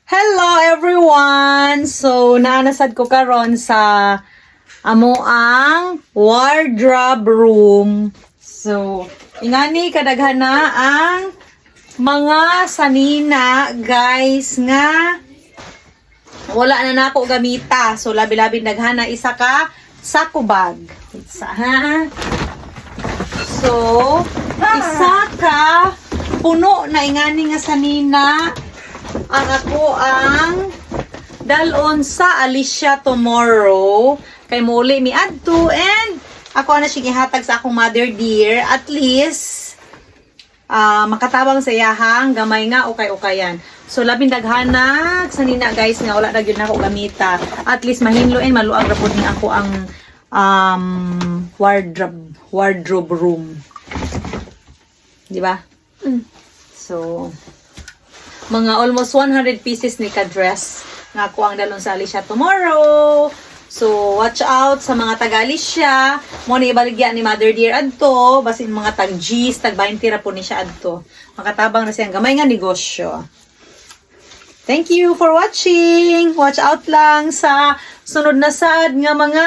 Hello everyone! So, naanasad ko karon sa amo ang wardrobe room. So, ingani kadaghan na ang mga sanina, guys, nga wala na nako gamita. So, labi-labi daghan na isa ka sako bag. Isa, ha? So, isa ka puno na ingani nga sanina ang ako ang dalon sa Alicia tomorrow kay muli mi adto and ako na siya gihatag sa akong mother dear at least makatabang sa iyahang gamay nga ukay-ukayan. So labing daghanag sanina guys nga wala na gyud nako gamita. At least mahinlo and maluag ra pud ni ako ang wardrobe room. Di ba? So mga almost 100 pieces ni ka-dress nga ako ang dalon sa Alicia tomorrow. So, watch out sa mga taga-Alicia. Mo ni ibaligya ni Mother Dear adto. Basin mga tag-G's, tag-20 ra po ni siya adto. Makatabang na siyang gamay nga negosyo. Thank you for watching. Watch out lang sa sunod na sad nga mga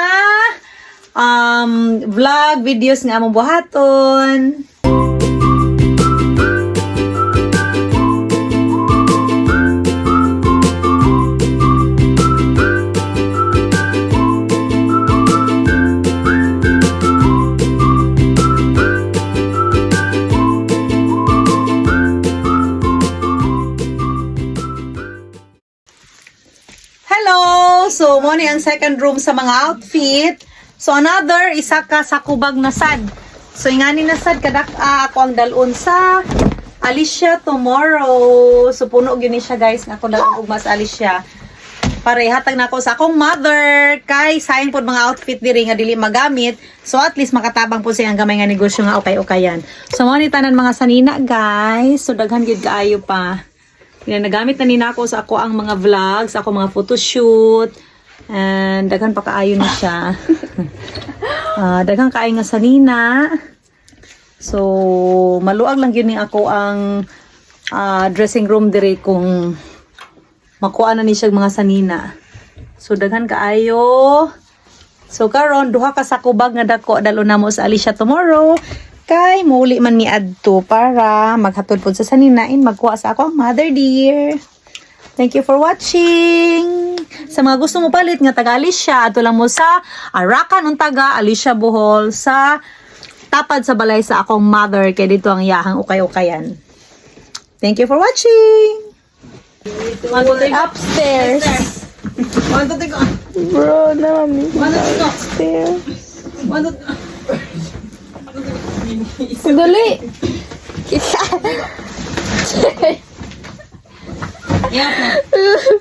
vlog videos nga among buhaton. So, mo ni ang second room sa mga outfit. So, another, isa ka sa kubag na sad. So, ingani na sad, kadak ako ang dalon sa Alicia tomorrow. So, puno yun siya guys, nga ako dalon mas Alicia. Parehatag na ako sa akong mother. Kay, sayang po mga outfit diri nga dili magamit. So, at least makatabang po siyang gamay nga negosyo nga ukay-ukayan. So, mo ni tanan mga sanina guys. So, daghan gid kaayo pa. Nagamit na nina ako sa ako ang mga vlogs, ako mga photoshoot. And daghan pa kaayo na siya. Daghan kaayo nga sanina. So maluag lang yun ako ang dressing room dire kung makuha na ni siya mga sanina. So daghan kaayo. So karon duha ka sa kubag nga dako dalo na mo sa Alicia tomorrow. Kay muli man mi adto para maghatod pod sa saninain magkuha sa ako ang mother dear. Thank you for watching. Sa mga gusto mo palit nga taga Alicia, ato lang mo sa Arakan ng taga Alicia Bohol sa tapad sa balay sa akong mother kay dito ang yahang ukay-ukayan. Thank you for watching. Upstairs. Bro, na mami. Upstairs. Dali. Isa. Yeah.